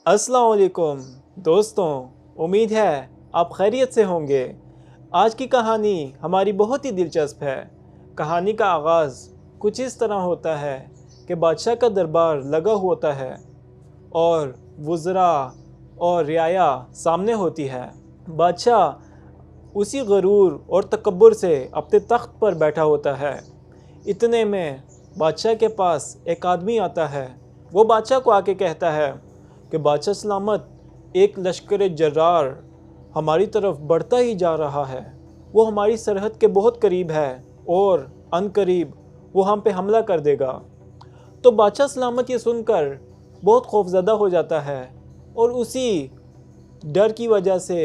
अस्सलाम वालेकुम दोस्तों, उम्मीद है आप खैरियत से होंगे। आज की कहानी हमारी बहुत ही दिलचस्प है। कहानी का आगाज़ कुछ इस तरह होता है कि बादशाह का दरबार लगा होता है और वज़रा और रियाया सामने होती है। बादशाह उसी गरूर और तकब्बुर से अपने तख्त पर बैठा होता है। इतने में बादशाह के पास एक आदमी आता है। वो बादशाह को आके कहता है कि बादशाह सलामत, एक लश्कर जर्रार हमारी तरफ बढ़ता ही जा रहा है। वो हमारी सरहद के बहुत करीब है और अनकरीब वो हम पे हमला कर देगा। तो बादशाह सलामत ये सुनकर बहुत खौफज़दा हो जाता है और उसी डर की वजह से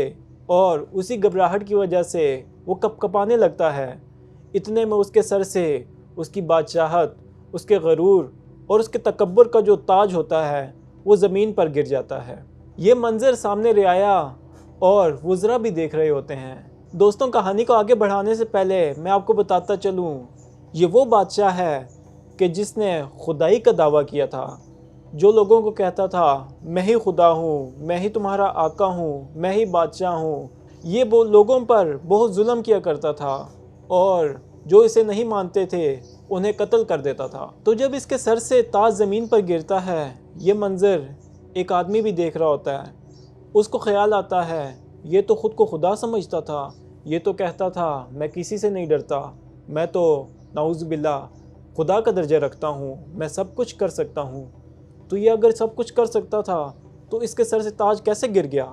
और उसी घबराहट की वजह से वो कँपकँपाने लगता है। इतने में उसके सर से उसकी बादशाहत, उसके गरूर और उसके तकब्बुर का जो ताज होता है वो ज़मीन पर गिर जाता है। ये मंज़र सामने रियाया और वज़रा भी देख रहे होते हैं। दोस्तों, कहानी को आगे बढ़ाने से पहले मैं आपको बताता चलूँ, ये वो बादशाह है कि जिसने खुदाई का दावा किया था, जो लोगों को कहता था मैं ही खुदा हूँ, मैं ही तुम्हारा आका हूँ, मैं ही बादशाह हूँ। ये वो लोगों पर बहुत जुल्म किया करता था और जो इसे नहीं मानते थे उन्हें कत्ल कर देता था। तो जब इसके सर से ताज ज़मीन पर गिरता है, ये मंज़र एक आदमी भी देख रहा होता है। उसको ख्याल आता है, ये तो ख़ुद को खुदा समझता था, ये तो कहता था मैं किसी से नहीं डरता, मैं तो नाउज़ बिल्लाह खुदा का दर्जा रखता हूँ, मैं सब कुछ कर सकता हूँ। तो ये अगर सब कुछ कर सकता था तो इसके सर से ताज कैसे गिर गया?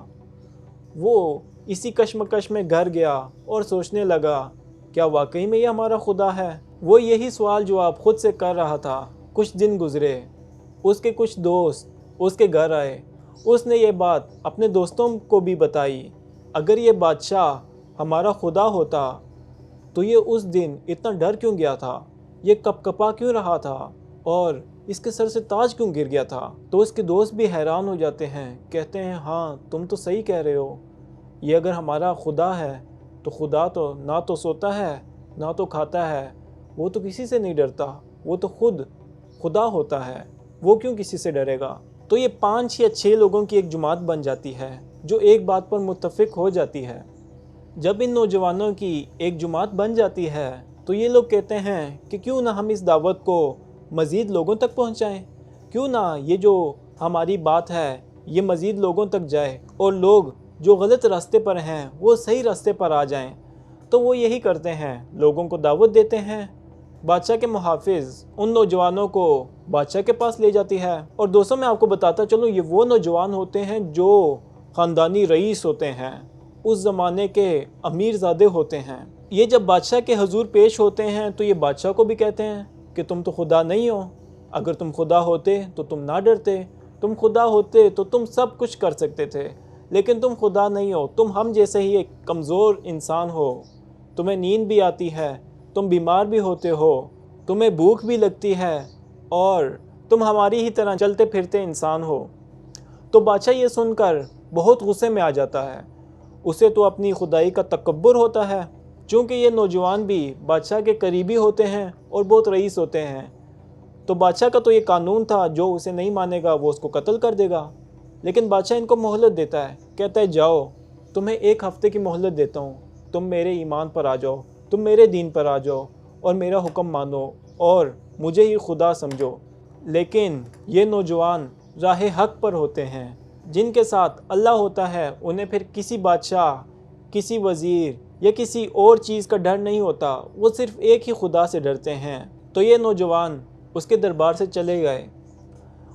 वो इसी कश्मकश में घर गया और सोचने लगा, क्या वाकई में ये हमारा खुदा है? वो यही सवाल जवाब खुद से कर रहा था। कुछ दिन गुजरे, उसके कुछ दोस्त उसके घर आए। उसने ये बात अपने दोस्तों को भी बताई। अगर ये बादशाह हमारा खुदा होता तो ये उस दिन इतना डर क्यों गया था, ये कँपकँपा क्यों रहा था और इसके सर से ताज क्यों गिर गया था? तो उसके दोस्त भी हैरान हो जाते हैं, कहते हैं हाँ तुम तो सही कह रहे हो, ये अगर हमारा खुदा है तो खुदा तो ना तो सोता है ना तो खाता है, वो तो किसी से नहीं डरता, वो तो खुद खुदा होता है, वो क्यों किसी से डरेगा? तो ये 5 या 6 लोगों की एक जमात बन जाती है जो एक बात पर मुत्तफिक हो जाती है। जब इन नौजवानों की एक जमात बन जाती है तो ये लोग कहते हैं कि क्यों ना हम इस दावत को मज़ीद लोगों तक पहुंचाएं, क्यों ना ये जो हमारी बात है ये मज़ीद लोगों तक जाए और लोग जो गलत रास्ते पर हैं वो सही रास्ते पर आ जाएं। तो वो यही करते हैं, लोगों को दावत देते हैं। बादशाह के मुहाफ़िज़ उन नौजवानों को बादशाह के पास ले जाती है। और दोस्तों, मैं आपको बताता चलूँ, ये वो नौजवान होते हैं जो ख़ानदानी रईस होते हैं, उस ज़माने के अमीरज़ादे होते हैं। ये जब बादशाह के हजूर पेश होते हैं तो ये बादशाह को भी कहते हैं कि तुम तो खुदा नहीं हो, अगर तुम खुदा होते तो तुम ना डरते, तुम खुदा होते तो तुम सब कुछ कर सकते थे, लेकिन तुम खुदा नहीं हो, तुम हम जैसे ही एक कमज़ोर इंसान हो, तुम्हें नींद भी आती है, तुम बीमार भी होते हो, तुम्हें भूख भी लगती है और तुम हमारी ही तरह चलते फिरते इंसान हो। तो बादशाह ये सुनकर बहुत गुस्से में आ जाता है। उसे तो अपनी खुदाई का तकब्बुर होता है, चूँकि ये नौजवान भी बादशाह के करीबी होते हैं और बहुत रईस होते हैं। तो बादशाह का तो ये कानून था, जो उसे नहीं मानेगा वो उसको कत्ल कर देगा। लेकिन बादशाह इनको मोहलत देता है, कहता है जाओ, तुम्हें 1 हफ़्ते की मोहलत देता हूँ, तुम मेरे ईमान पर आ जाओ, तुम मेरे दीन पर आ जाओ और मेरा हुक्म मानो और मुझे ही खुदा समझो। लेकिन ये नौजवान राह हक़ पर होते हैं, जिनके साथ अल्लाह होता है, उन्हें फिर किसी बादशाह, किसी वज़ीर या किसी और चीज़ का डर नहीं होता, वो सिर्फ़ एक ही खुदा से डरते हैं। तो ये नौजवान उसके दरबार से चले गए।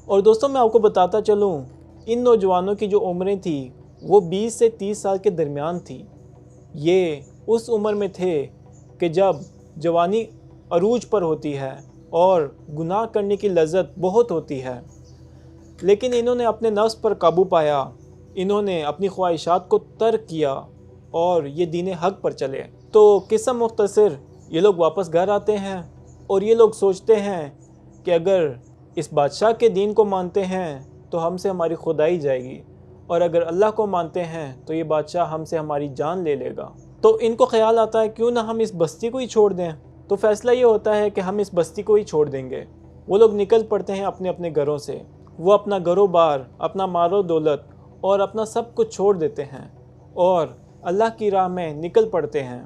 और दोस्तों, मैं आपको बताता चलूँ, इन नौजवानों की जो उम्रें थी वो 20 से 30 साल के दरमियान थी। ये उस उम्र में थे कि जब जवानी अरूज पर होती है और गुनाह करने की लज़्ज़त बहुत होती है। लेकिन इन्होंने अपने नफ्स पर काबू पाया, इन्होंने अपनी ख्वाहिशात को तर्क किया और ये दीन हक़ पर चले। तो किस्सा मुख्तसर, ये लोग वापस घर आते हैं और ये लोग सोचते हैं कि अगर इस बादशाह के दीन को मानते हैं तो हमसे हमारी खुदाई जाएगी, और अगर अल्लाह को मानते हैं तो ये बादशाह हमसे हमारी जान ले लेगा। तो इनको ख्याल आता है क्यों ना हम इस बस्ती को ही छोड़ दें। तो फैसला ये होता है कि हम इस बस्ती को ही छोड़ देंगे। वो लोग निकल पड़ते हैं अपने अपने घरों से وہ اپنا گھرو بار، اپنا مال و دولت اور اپنا سب کچھ چھوڑ دیتے ہیں اور اللہ کی راہ میں نکل پڑتے ہیں۔